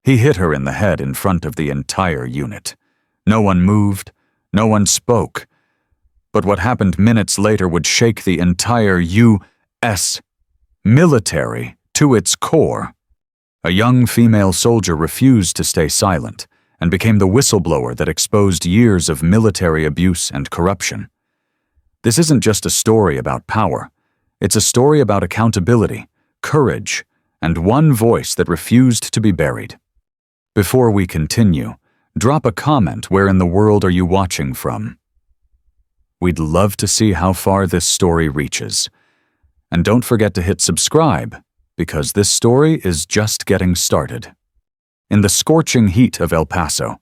He hit her in the head in front of the entire unit. No one moved, no one spoke. But what happened minutes later would shake the entire U.S. military to its core. A young female soldier refused to stay silent and became the whistleblower that exposed years of military abuse and corruption. This isn't just a story about power. It's a story about accountability, courage, and one voice that refused to be buried. Before we continue, drop a comment. Where in the world are you watching from? We'd love to see how far this story reaches. And don't forget to hit subscribe, because this story is just getting started. In the scorching heat of El Paso,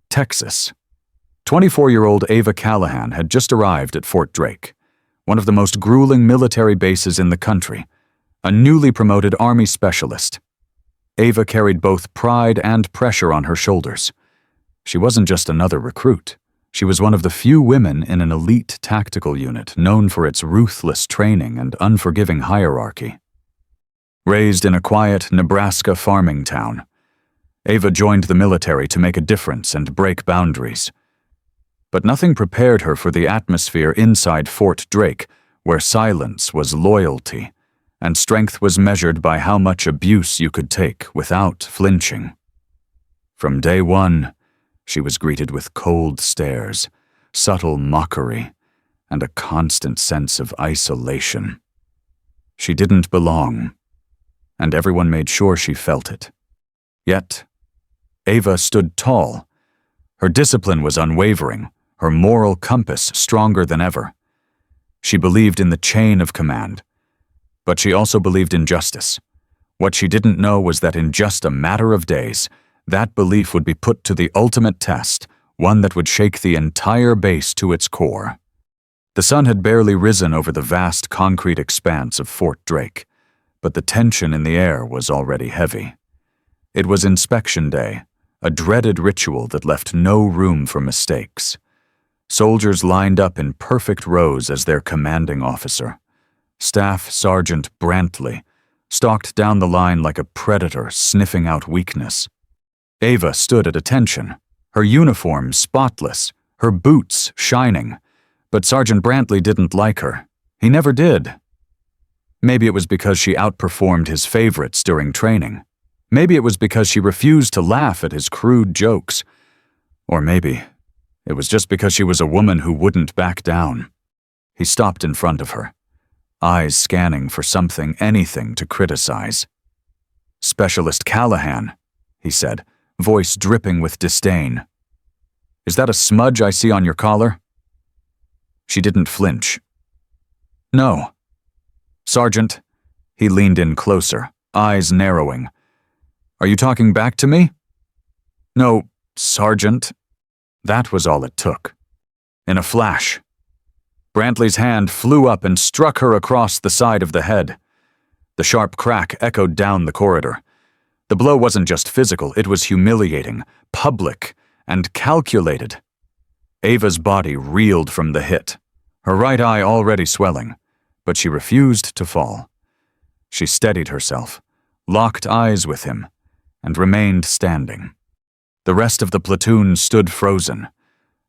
Texas, 24-year-old Ava Callahan had just arrived at Fort Drake, one of the most grueling military bases in the country, a newly promoted Army specialist. Ava carried both pride and pressure on her shoulders. She wasn't just another recruit. She was one of the few women in an elite tactical unit known for its ruthless training and unforgiving hierarchy. Raised in a quiet Nebraska farming town, Ava joined the military to make a difference and break boundaries. But nothing prepared her for the atmosphere inside Fort Drake, where silence was loyalty, and strength was measured by how much abuse you could take without flinching. From day one, she was greeted with cold stares, subtle mockery, and a constant sense of isolation. She didn't belong, and everyone made sure she felt it. Yet, Ava stood tall. Her discipline was unwavering, her moral compass stronger than ever. She believed in the chain of command, but she also believed in justice. What she didn't know was that in just a matter of days, that belief would be put to the ultimate test, one that would shake the entire base to its core. The sun had barely risen over the vast concrete expanse of Fort Drake, but the tension in the air was already heavy. It was inspection day, a dreaded ritual that left no room for mistakes. Soldiers lined up in perfect rows as their commanding officer. Staff Sergeant Brantley stalked down the line like a predator sniffing out weakness. Ava stood at attention, her uniform spotless, her boots shining, but Sergeant Brantley didn't like her. He never did. Maybe it was because she outperformed his favorites during training. Maybe it was because she refused to laugh at his crude jokes. Or maybe it was just because she was a woman who wouldn't back down. He stopped in front of her, eyes scanning for something, anything to criticize. "Specialist Callahan," he said, voice dripping with disdain. "Is that a smudge I see on your collar?" She didn't flinch. "No." "Sergeant," he leaned in closer, eyes narrowing. "Are you talking back to me?" "No, Sergeant." That was all it took. In a flash, Brantley's hand flew up and struck her across the side of the head. The sharp crack echoed down the corridor. The blow wasn't just physical, it was humiliating, public, and calculated. Ava's body reeled from the hit, her right eye already swelling, but she refused to fall. She steadied herself, locked eyes with him, and remained standing. The rest of the platoon stood frozen.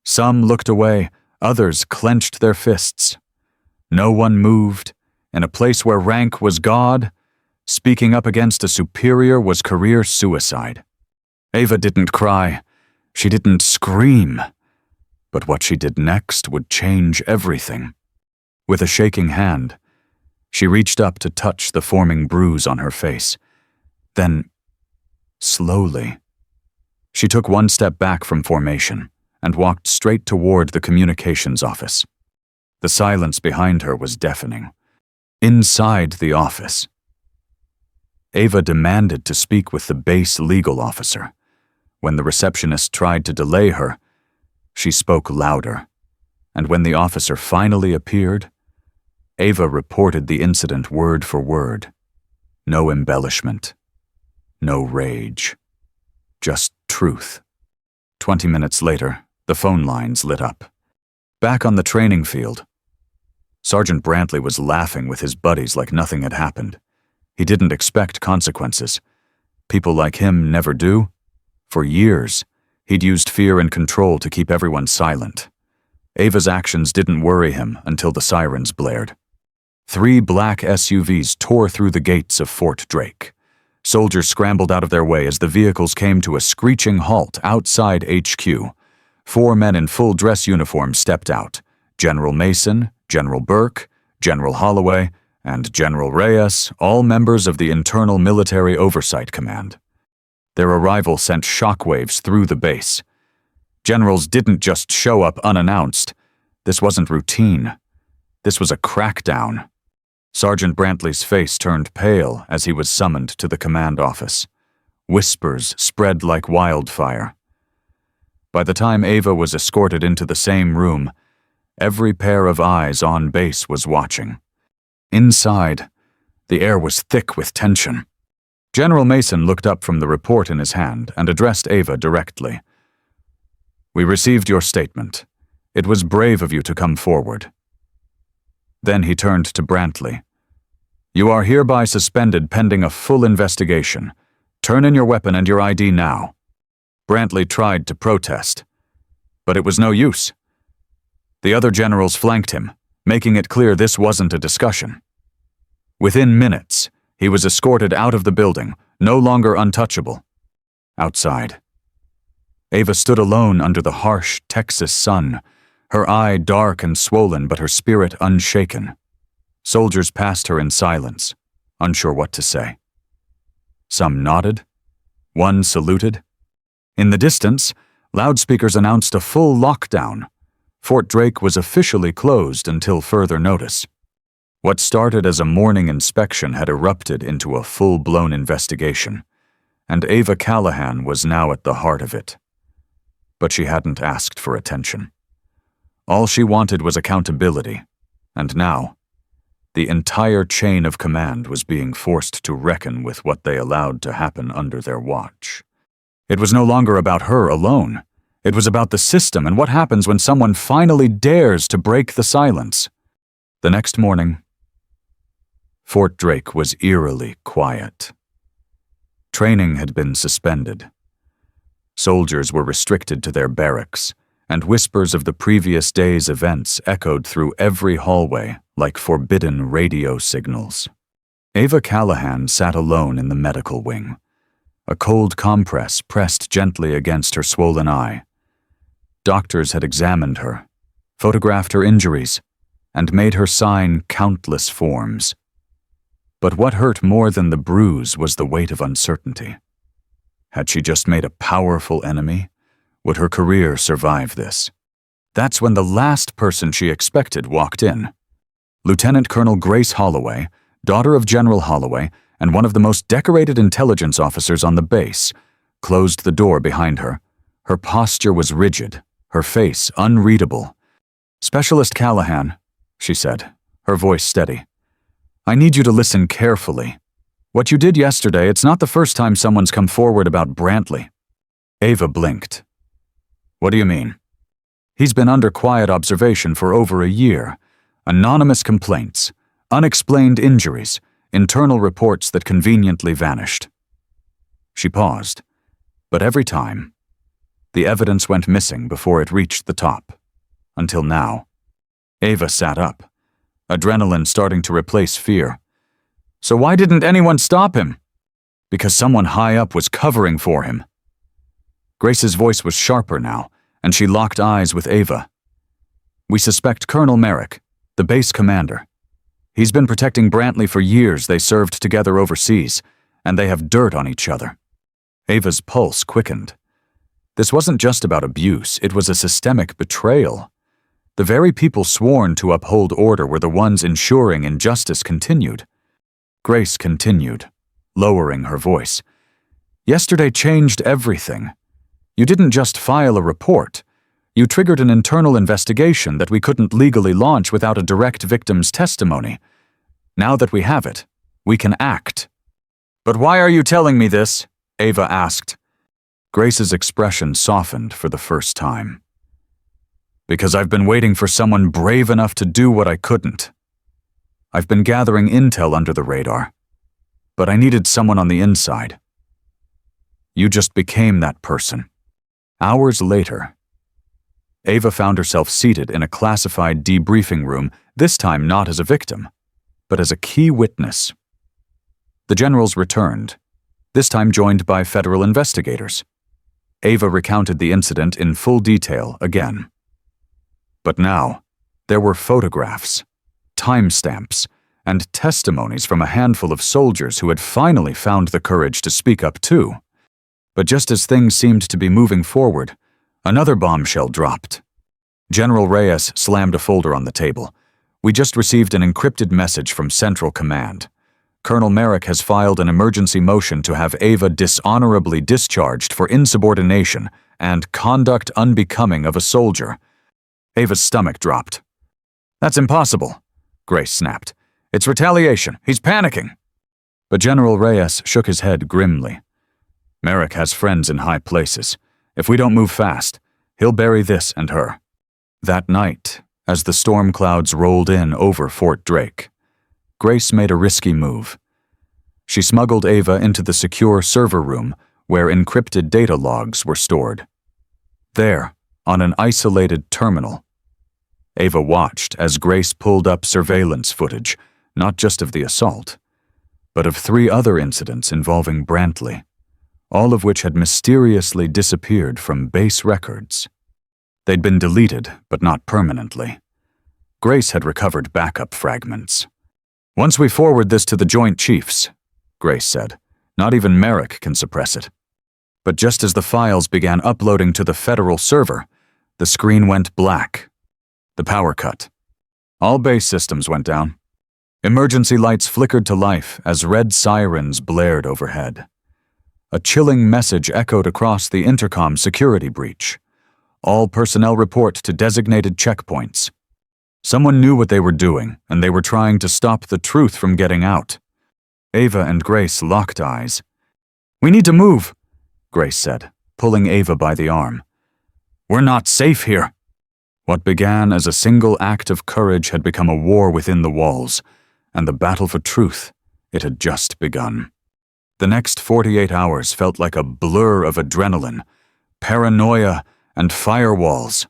Some looked away, others clenched their fists. No one moved. In a place where rank was God, speaking up against a superior was career suicide. Ava didn't cry. She didn't scream. But what she did next would change everything. With a shaking hand, she reached up to touch the forming bruise on her face. Then, slowly, she took one step back from formation and walked straight toward the communications office. The silence behind her was deafening. Inside the office, Ava demanded to speak with the base legal officer. When the receptionist tried to delay her, she spoke louder, and when the officer finally appeared, Ava reported the incident word for word. No embellishment, no rage, just truth. 20 minutes later, the phone lines lit up. Back on the training field, Sergeant Brantley was laughing with his buddies like nothing had happened. He didn't expect consequences. People like him never do. For years, he'd used fear and control to keep everyone silent. Ava's actions didn't worry him until the sirens blared. 3 black SUVs tore through the gates of Fort Drake. Soldiers scrambled out of their way as the vehicles came to a screeching halt outside HQ. 4 men in full dress uniforms stepped out: General Mason, General Burke, General Holloway, and General Reyes, all members of the Internal Military Oversight Command. Their arrival sent shockwaves through the base. Generals didn't just show up unannounced. This wasn't routine. This was a crackdown. Sergeant Brantley's face turned pale as he was summoned to the command office. Whispers spread like wildfire. By the time Ava was escorted into the same room, every pair of eyes on base was watching. Inside, the air was thick with tension. General Mason looked up from the report in his hand and addressed Ava directly. "We received your statement. It was brave of you to come forward." Then he turned to Brantley. "You are hereby suspended pending a full investigation. Turn in your weapon and your ID now." Brantley tried to protest, but it was no use. The other generals flanked him, making it clear this wasn't a discussion. Within minutes, he was escorted out of the building, no longer untouchable. Outside, Ava stood alone under the harsh Texas sun, her eye dark and swollen but her spirit unshaken. Soldiers passed her in silence, unsure what to say. Some nodded. One saluted. In the distance, loudspeakers announced a full lockdown. Fort Drake was officially closed until further notice. What started as a morning inspection had erupted into a full-blown investigation, and Ava Callahan was now at the heart of it. But she hadn't asked for attention. All she wanted was accountability, and now, the entire chain of command was being forced to reckon with what they allowed to happen under their watch. It was no longer about her alone. It was about the system and what happens when someone finally dares to break the silence. The next morning, Fort Drake was eerily quiet. Training had been suspended. Soldiers were restricted to their barracks, and whispers of the previous day's events echoed through every hallway like forbidden radio signals. Ava Callahan sat alone in the medical wing. A cold compress pressed gently against her swollen eye. Doctors had examined her, photographed her injuries, and made her sign countless forms. But what hurt more than the bruise was the weight of uncertainty. Had she just made a powerful enemy? Would her career survive this? That's when the last person she expected walked in. Lieutenant Colonel Grace Holloway, daughter of General Holloway, and one of the most decorated intelligence officers on the base, closed the door behind her. Her posture was rigid, her face unreadable. "Specialist Callahan," she said, her voice steady. "I need you to listen carefully. What you did yesterday, it's not the first time someone's come forward about Brantley." Ava blinked. "What do you mean?" "He's been under quiet observation for over a year. Anonymous complaints, unexplained injuries, internal reports that conveniently vanished." She paused, but every time, the evidence went missing before it reached the top. Until now. Ava sat up, adrenaline starting to replace fear. "So why didn't anyone stop him?" "Because someone high up was covering for him." Grace's voice was sharper now, and she locked eyes with Ava. "We suspect Colonel Merrick, the base commander. He's been protecting Brantley for years. They served together overseas, and they have dirt on each other." Ava's pulse quickened. This wasn't just about abuse, it was a systemic betrayal. The very people sworn to uphold order were the ones ensuring injustice continued. Grace continued, lowering her voice. "Yesterday changed everything. You didn't just file a report. You triggered an internal investigation that we couldn't legally launch without a direct victim's testimony. Now that we have it, we can act." "But why are you telling me this?" Ava asked. Grace's expression softened for the first time. "Because I've been waiting for someone brave enough to do what I couldn't. I've been gathering intel under the radar, but I needed someone on the inside. You just became that person. Hours later, Ava found herself seated in a classified debriefing room, this time not as a victim, but as a key witness. The generals returned, this time joined by federal investigators. Ava recounted the incident in full detail again. But now, there were photographs, timestamps, and testimonies from a handful of soldiers who had finally found the courage to speak up too. But just as things seemed to be moving forward, another bombshell dropped. General Reyes slammed a folder on the table. We just received an encrypted message from Central Command. Colonel Merrick has filed an emergency motion to have Ava dishonorably discharged for insubordination and conduct unbecoming of a soldier. Ava's stomach dropped. That's impossible, Grace snapped. It's retaliation. He's panicking. But General Reyes shook his head grimly. Merrick has friends in high places. If we don't move fast, he'll bury this and her. That night, as the storm clouds rolled in over Fort Drake, Grace made a risky move. She smuggled Ava into the secure server room where encrypted data logs were stored. There, on an isolated terminal, Ava watched as Grace pulled up surveillance footage, not just of the assault, but of 3 other incidents involving Brantley, all of which had mysteriously disappeared from base records. They'd been deleted, but not permanently. Grace had recovered backup fragments. Once we forward this to the Joint Chiefs, Grace said, not even Merrick can suppress it. But just as the files began uploading to the federal server, the screen went black. The power cut. All base systems went down. Emergency lights flickered to life as red sirens blared overhead. A chilling message echoed across the intercom security breach. All personnel report to designated checkpoints. Someone knew what they were doing, and they were trying to stop the truth from getting out. Ava and Grace locked eyes. We need to move, Grace said, pulling Ava by the arm. We're not safe here. What began as a single act of courage had become a war within the walls, and the battle for truth, it had just begun. The next 48 hours felt like a blur of adrenaline, paranoia, and firewalls.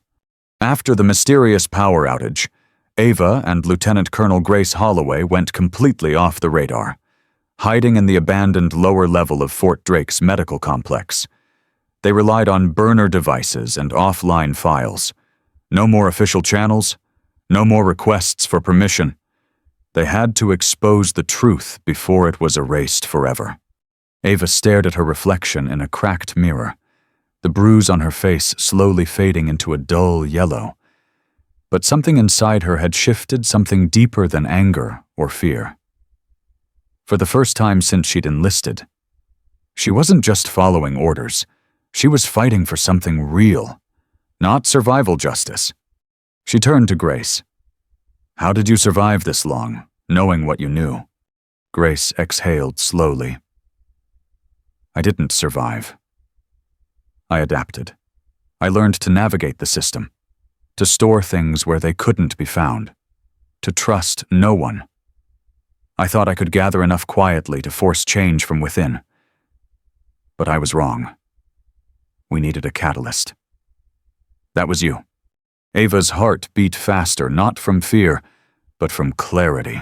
After the mysterious power outage, Ava and Lieutenant Colonel Grace Holloway went completely off the radar, hiding in the abandoned lower level of Fort Drake's medical complex. They relied on burner devices and offline files. No more official channels, no more requests for permission. They had to expose the truth before it was erased forever. Ava stared at her reflection in a cracked mirror, the bruise on her face slowly fading into a dull yellow. But something inside her had shifted, something deeper than anger or fear. For the first time since she'd enlisted, she wasn't just following orders. She was fighting for something real, not survival justice. She turned to Grace. How did you survive this long, knowing what you knew? Grace exhaled slowly. I didn't survive. I adapted. I learned to navigate the system, to store things where they couldn't be found, to trust no one. I thought I could gather enough quietly to force change from within. But I was wrong. We needed a catalyst. That was you. Ava's heart beat faster, not from fear, but from clarity.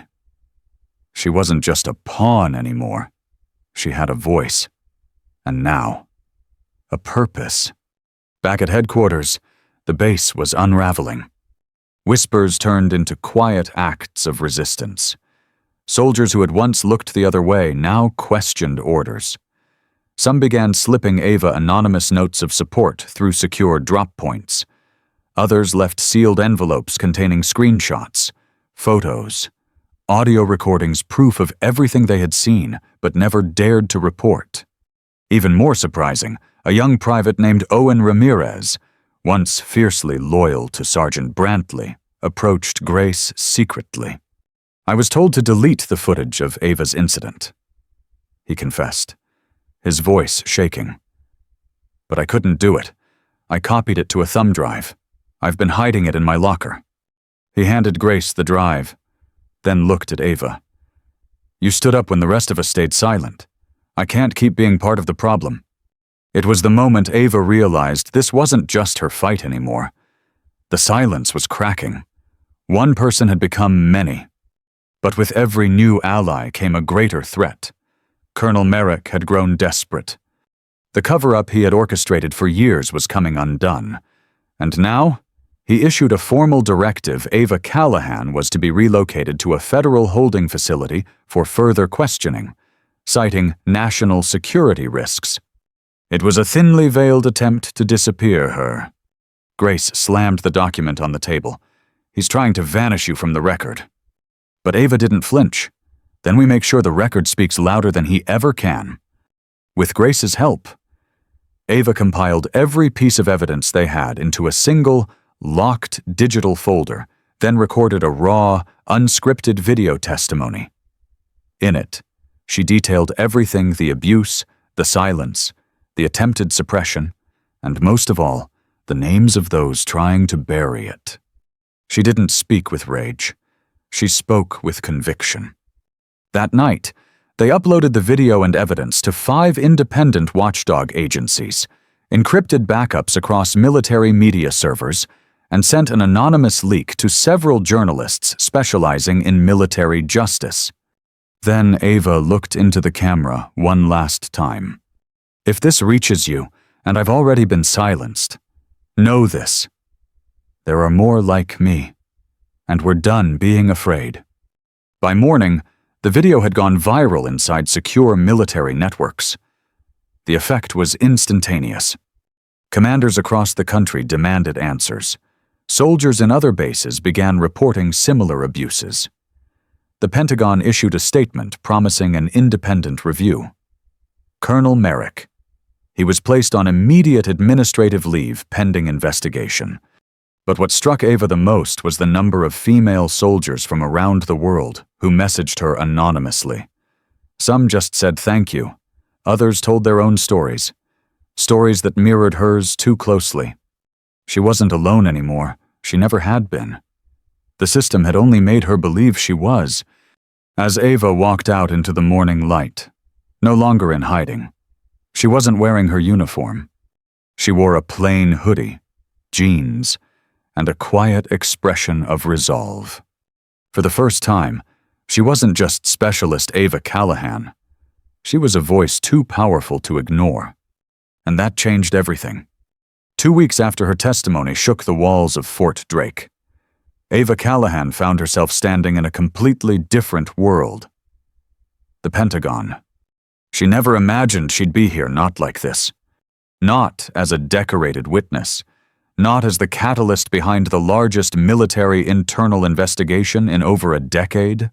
She wasn't just a pawn anymore. She had a voice. And now, a purpose. Back at headquarters, the base was unraveling. Whispers turned into quiet acts of resistance. Soldiers who had once looked the other way now questioned orders. Some began slipping Ava anonymous notes of support through secure drop points. Others left sealed envelopes containing screenshots, photos, audio recordings, proof of everything they had seen but never dared to report. Even more surprising, a young private named Owen Ramirez, once fiercely loyal to Sergeant Brantley, approached Grace secretly. I was told to delete the footage of Ava's incident, he confessed, his voice shaking. But I couldn't do it. I copied it to a thumb drive. I've been hiding it in my locker. He handed Grace the drive, then looked at Ava. You stood up when the rest of us stayed silent. I can't keep being part of the problem. It was the moment Ava realized this wasn't just her fight anymore. The silence was cracking. One person had become many. But with every new ally came a greater threat. Colonel Merrick had grown desperate. The cover-up he had orchestrated for years was coming undone. And now, he issued a formal directive Ava Callahan was to be relocated to a federal holding facility for further questioning, citing national security risks. It was a thinly veiled attempt to disappear her. Grace slammed the document on the table. He's trying to vanish you from the record. But Ava didn't flinch. Then we make sure the record speaks louder than he ever can. With Grace's help, Ava compiled every piece of evidence they had into a single, locked digital folder, then recorded a raw, unscripted video testimony. In it, she detailed everything: the abuse, the silence, the attempted suppression, and most of all, the names of those trying to bury it. She didn't speak with rage. She spoke with conviction. That night, they uploaded the video and evidence to 5 independent watchdog agencies, encrypted backups across military media servers, and sent an anonymous leak to several journalists specializing in military justice. Then Ava looked into the camera one last time. If this reaches you, and I've already been silenced, know this. There are more like me, and we're done being afraid. By morning, the video had gone viral inside secure military networks. The effect was instantaneous. Commanders across the country demanded answers. Soldiers in other bases began reporting similar abuses. The Pentagon issued a statement promising an independent review. Colonel Merrick. He was placed on immediate administrative leave pending investigation. But what struck Ava the most was the number of female soldiers from around the world who messaged her anonymously. Some just said thank you. Others told their own stories. Stories that mirrored hers too closely. She wasn't alone anymore. She never had been. The system had only made her believe she was. As Ava walked out into the morning light, no longer in hiding, she wasn't wearing her uniform. She wore a plain hoodie, jeans, and a quiet expression of resolve. For the first time, she wasn't just Specialist Ava Callahan. She was a voice too powerful to ignore. And that changed everything. 2 weeks after her testimony shook the walls of Fort Drake, Ava Callahan found herself standing in a completely different world. The Pentagon. She never imagined she'd be here, not like this. Not as a decorated witness. Not as the catalyst behind the largest military internal investigation in over a decade.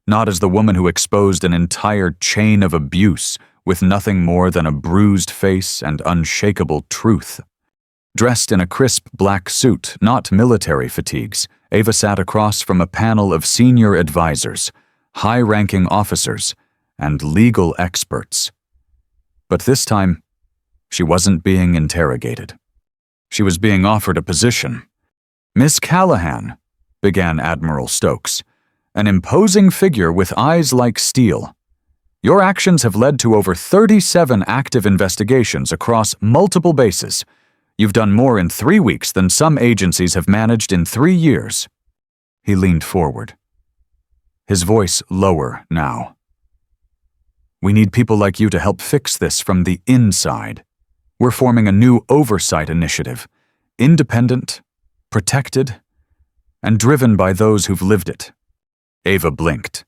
Not as the woman who exposed an entire chain of abuse with nothing more than a bruised face and unshakable truth. Dressed in a crisp black suit, not military fatigues, Ava sat across from a panel of senior advisors, high-ranking officers, and legal experts. But this time, she wasn't being interrogated. She was being offered a position. "Miss Callahan," began Admiral Stokes, an imposing figure with eyes like steel. "Your actions have led to over 37 active investigations across multiple bases. You've done more in 3 weeks than some agencies have managed in 3 years." He leaned forward, his voice lower now. "We need people like you to help fix this from the inside. We're forming a new oversight initiative, independent, protected, and driven by those who've lived it." Ava blinked.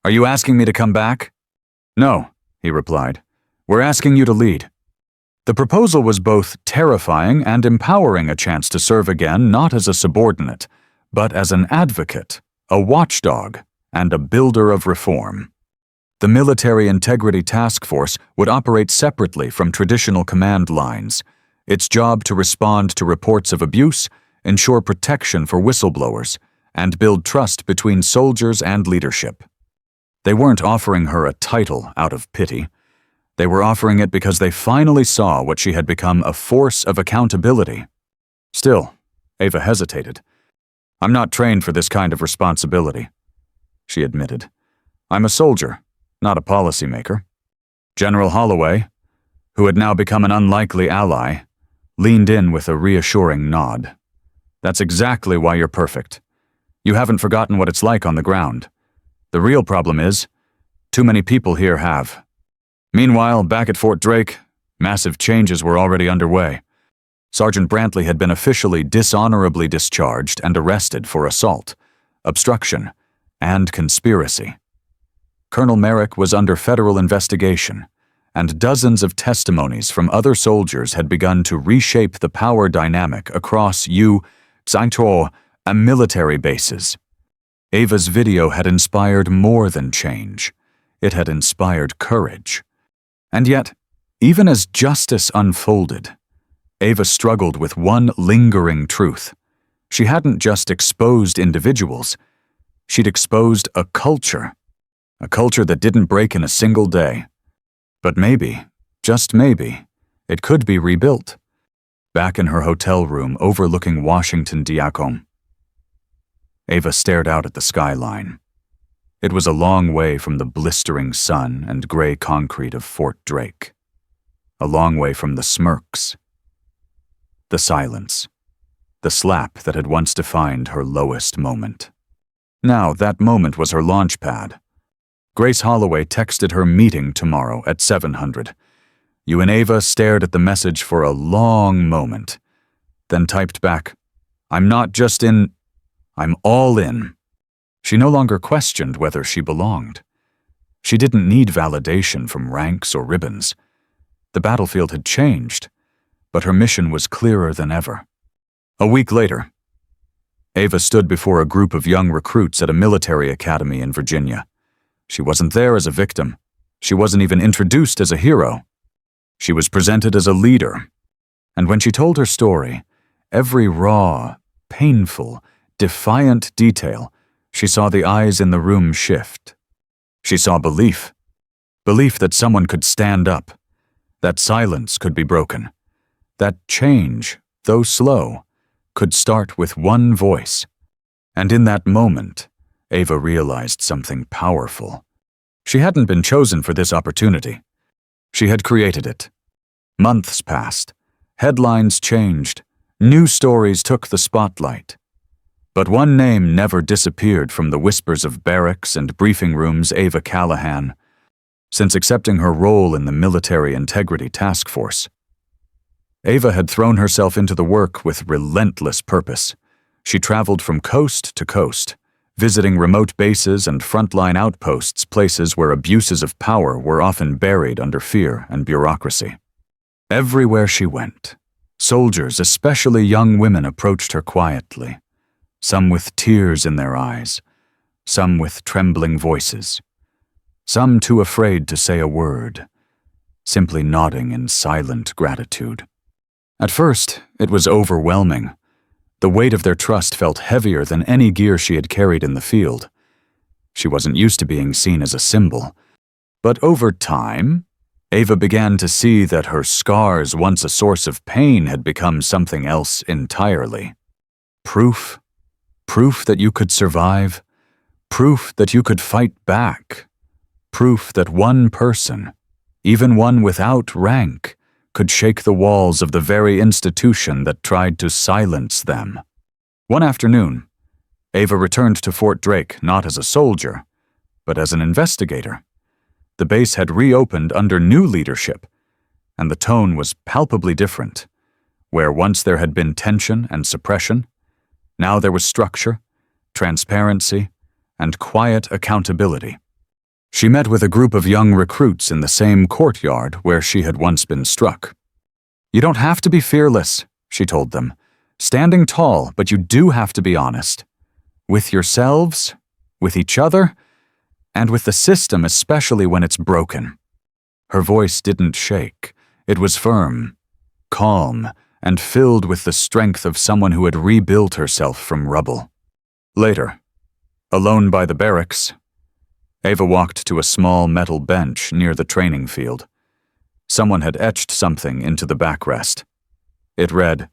"Are you asking me to come back?" "No," he replied. "We're asking you to lead." The proposal was both terrifying and empowering, a chance to serve again not as a subordinate, but as an advocate, a watchdog, and a builder of reform. The Military Integrity Task Force would operate separately from traditional command lines, its job to respond to reports of abuse, ensure protection for whistleblowers, and build trust between soldiers and leadership. They weren't offering her a title out of pity. They were offering it because they finally saw what she had become: a force of accountability. Still, Ava hesitated. "I'm not trained for this kind of responsibility," she admitted. "I'm a soldier, not a policymaker. General Holloway, who had now become an unlikely ally, leaned in with a reassuring nod. That's exactly why you're perfect. You haven't forgotten what it's like on the ground. The real problem is, too many people here have. Meanwhile, back at Fort Drake, massive changes were already underway. Sergeant Brantley had been officially dishonorably discharged and arrested for assault, obstruction, and conspiracy. Colonel Merrick was under federal investigation, and dozens of testimonies from other soldiers had begun to reshape the power dynamic across Zaito and military bases. Ava's video had inspired more than change. It had inspired courage. And yet, even as justice unfolded, Ava struggled with one lingering truth. She hadn't just exposed individuals, she'd exposed a culture that didn't break in a single day. But maybe, just maybe, it could be rebuilt. Back in her hotel room overlooking Washington, D.C., Ava stared out at the skyline. It was a long way from the blistering sun and gray concrete of Fort Drake. A long way from the smirks, the silence, the slap that had once defined her lowest moment. Now that moment was her launch pad. Grace Holloway texted her meeting tomorrow at 700. You and Ava stared at the message for a long moment, then typed back, I'm not just in, I'm all in. She no longer questioned whether she belonged. She didn't need validation from ranks or ribbons. The battlefield had changed, but her mission was clearer than ever. A week later, Ava stood before a group of young recruits at a military academy in Virginia. She wasn't there as a victim. She wasn't even introduced as a hero. She was presented as a leader. And when she told her story, every raw, painful, defiant detail, she saw the eyes in the room shift. She saw belief. Belief that someone could stand up, that silence could be broken, that change, though slow, could start with one voice. And in that moment, Ava realized something powerful. She hadn't been chosen for this opportunity. She had created it. Months passed. Headlines changed. New stories took the spotlight. But one name never disappeared from the whispers of barracks and briefing rooms: Ava Callahan. Since accepting her role in the Military Integrity Task Force, Ava had thrown herself into the work with relentless purpose. She traveled from coast to coast, visiting remote bases and frontline outposts, places where abuses of power were often buried under fear and bureaucracy. Everywhere she went, soldiers, especially young women, approached her quietly, some with tears in their eyes, some with trembling voices, some too afraid to say a word, simply nodding in silent gratitude. At first, it was overwhelming. The weight of their trust felt heavier than any gear she had carried in the field. She wasn't used to being seen as a symbol. But over time, Ava began to see that her scars, once a source of pain, had become something else entirely. Proof. Proof that you could survive. Proof that you could fight back. Proof that one person, even one without rank, could shake the walls of the very institution that tried to silence them. One afternoon, Ava returned to Fort Drake not as a soldier, but as an investigator. The base had reopened under new leadership, and the tone was palpably different. Where once there had been tension and suppression, now there was structure, transparency, and quiet accountability. She met with a group of young recruits in the same courtyard where she had once been struck. You don't have to be fearless, she told them. Standing tall, but you do have to be honest. With yourselves, with each other, and with the system, especially when it's broken. Her voice didn't shake. It was firm, calm, and filled with the strength of someone who had rebuilt herself from rubble. Later, alone by the barracks, Ava walked to a small metal bench near the training field. Someone had etched something into the backrest. It read,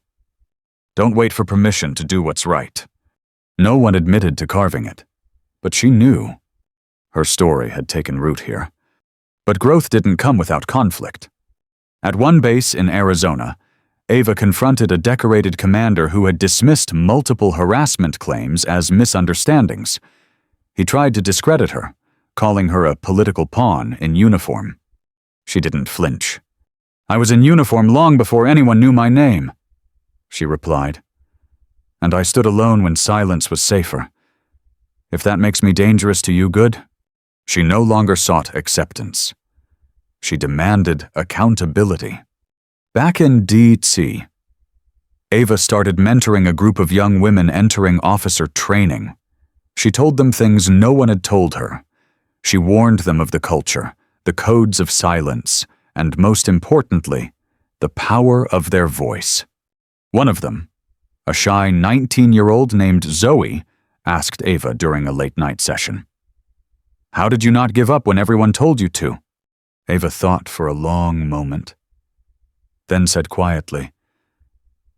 "Don't wait for permission to do what's right." No one admitted to carving it, but she knew. Her story had taken root here. But growth didn't come without conflict. At one base in Arizona, Ava confronted a decorated commander who had dismissed multiple harassment claims as misunderstandings. He tried to discredit her, calling her a political pawn in uniform. She didn't flinch. "I was in uniform long before anyone knew my name," she replied. "And I stood alone when silence was safer. If that makes me dangerous to you, good." She no longer sought acceptance. She demanded accountability. Back in D.C., Ava started mentoring a group of young women entering officer training. She told them things no one had told her. She warned them of the culture, the codes of silence, and most importantly, the power of their voice. One of them, a shy 19-year-old named Zoe, asked Ava during a late-night session. "How did you not give up when everyone told you to?" Ava thought for a long moment, then said quietly,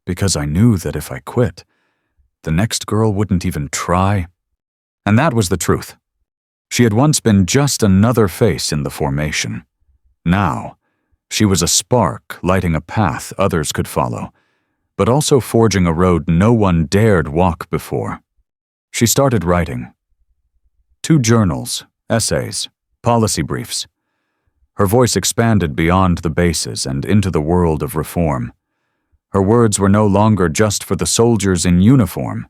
"Because I knew that if I quit, the next girl wouldn't even try." And that was the truth. She had once been just another face in the formation. Now, she was a spark lighting a path others could follow, but also forging a road no one dared walk before. She started writing. 2 journals, essays, policy briefs. Her voice expanded beyond the bases and into the world of reform. Her words were no longer just for the soldiers in uniform.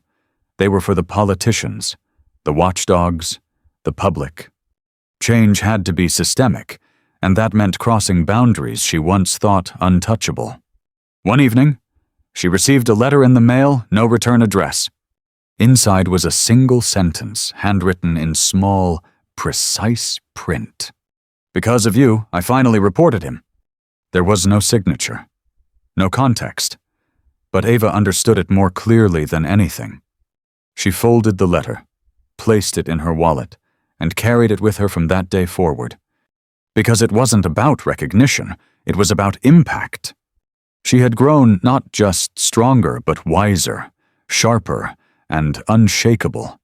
They were for the politicians, the watchdogs, the public. Change had to be systemic, and that meant crossing boundaries she once thought untouchable. One evening, she received a letter in the mail, no return address. Inside was a single sentence, handwritten in small, precise print. "Because of you, I finally reported him." There was no signature, no context, but Ava understood it more clearly than anything. She folded the letter, placed it in her wallet, and carried it with her from that day forward. Because it wasn't about recognition, it was about impact. She had grown not just stronger, but wiser, sharper, and unshakable.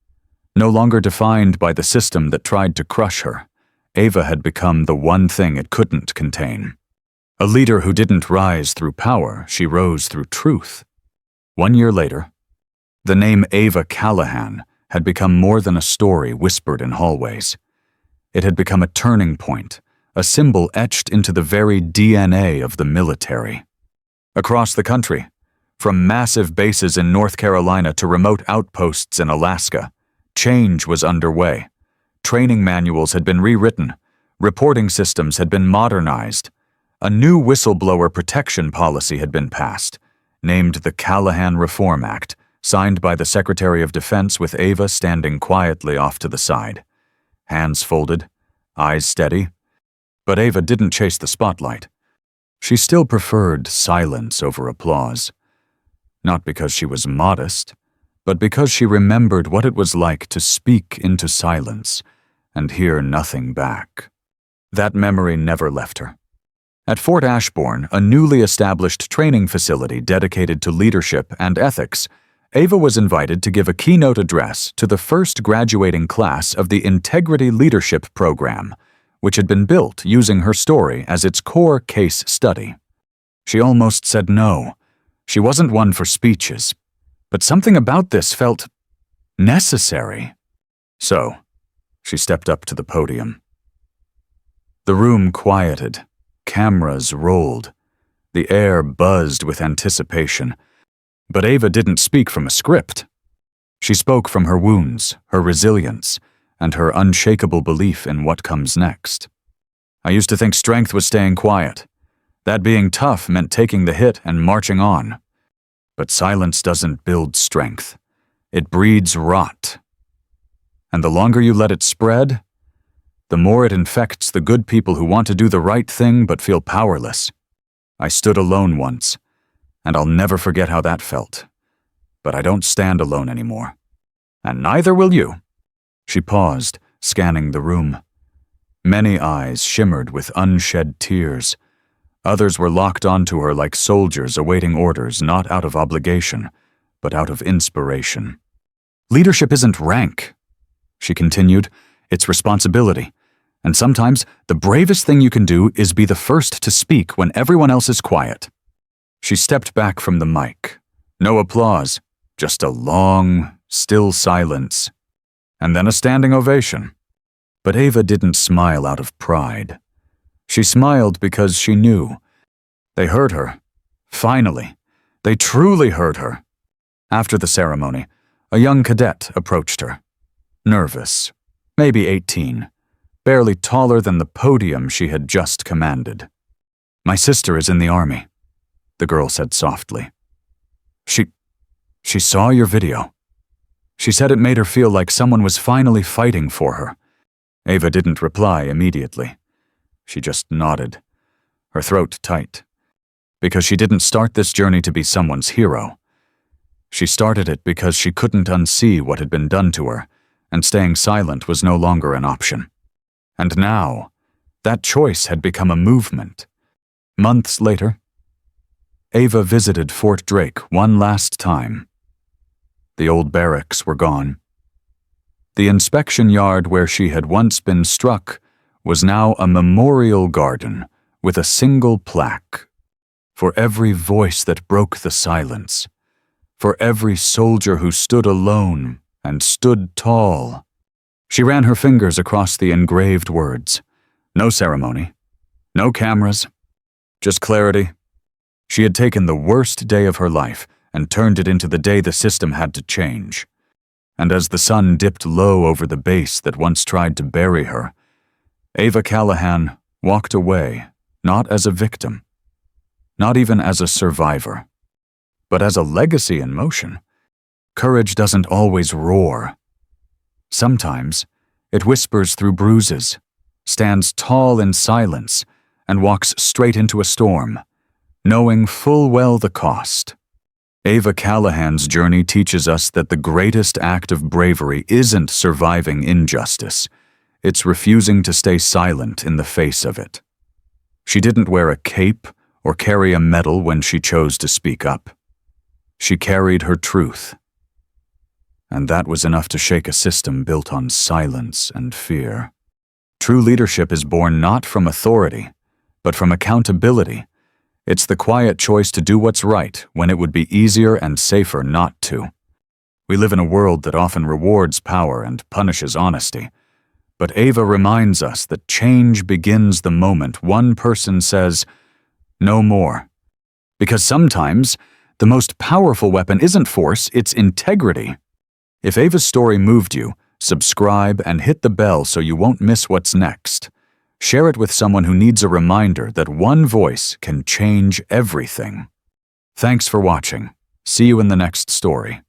No longer defined by the system that tried to crush her, Ava had become the one thing it couldn't contain. A leader who didn't rise through power, she rose through truth. 1 year later, the name Ava Callahan had become more than a story whispered in hallways. It had become a turning point, a symbol etched into the very DNA of the military. Across the country, from massive bases in North Carolina to remote outposts in Alaska, change was underway. Training manuals had been rewritten, reporting systems had been modernized. A new whistleblower protection policy had been passed, named the Callahan Reform Act, signed by the Secretary of Defense with Ava standing quietly off to the side. Hands folded, eyes steady. But Ava didn't chase the spotlight. She still preferred silence over applause. Not because she was modest, but because she remembered what it was like to speak into silence and hear nothing back. That memory never left her. At Fort Ashbourne, a newly established training facility dedicated to leadership and ethics, Ava was invited to give a keynote address to the first graduating class of the Integrity Leadership Program, which had been built using her story as its core case study. She almost said no. She wasn't one for speeches, but something about this felt necessary. So, she stepped up to the podium. The room quieted, cameras rolled, the air buzzed with anticipation. But Ava didn't speak from a script. She spoke from her wounds, her resilience, and her unshakable belief in what comes next. "I used to think strength was staying quiet. That being tough meant taking the hit and marching on. But silence doesn't build strength. It breeds rot. And the longer you let it spread, the more it infects the good people who want to do the right thing but feel powerless. I stood alone once, and I'll never forget how that felt. But I don't stand alone anymore. And neither will you." She paused, scanning the room. Many eyes shimmered with unshed tears. Others were locked onto her like soldiers awaiting orders not out of obligation, but out of inspiration. "Leadership isn't rank," she continued. "It's responsibility. And sometimes the bravest thing you can do is be the first to speak when everyone else is quiet. She stepped back from the mic. No applause, just a long, still silence. And then a standing ovation. But Ava didn't smile out of pride. She smiled because she knew. They heard her. Finally. They truly heard her. After the ceremony, a young cadet approached her. Nervous, maybe 18, barely taller than the podium she had just commanded. "My sister is in the army," the girl said softly. She saw your video. She said it made her feel like someone was finally fighting for her. Ava didn't reply immediately. She just nodded, her throat tight, because she didn't start this journey to be someone's hero. She started it because she couldn't unsee what had been done to her, and staying silent was no longer an option. And now, that choice had become a movement. Months later, Ava visited Fort Drake one last time. The old barracks were gone. The inspection yard where she had once been struck was now a memorial garden with a single plaque. For every voice that broke the silence, for every soldier who stood alone and stood tall. She ran her fingers across the engraved words. No ceremony, no cameras, just clarity. She had taken the worst day of her life and turned it into the day the system had to change. And as the sun dipped low over the base that once tried to bury her, Ava Callahan walked away, not as a victim, not even as a survivor, but as a legacy in motion. Courage doesn't always roar. Sometimes it whispers through bruises, stands tall in silence, and walks straight into a storm, knowing full well the cost. Ava Callahan's journey teaches us that the greatest act of bravery isn't surviving injustice. It's refusing to stay silent in the face of it. She didn't wear a cape or carry a medal when she chose to speak up. She carried her truth. And that was enough to shake a system built on silence and fear. True leadership is born not from authority, but from accountability. It's the quiet choice to do what's right when it would be easier and safer not to. We live in a world that often rewards power and punishes honesty. But Ava reminds us that change begins the moment one person says, "No more." Because sometimes, the most powerful weapon isn't force, it's integrity. If Ava's story moved you, subscribe and hit the bell so you won't miss what's next. Share it with someone who needs a reminder that one voice can change everything. Thanks for watching. See you in the next story.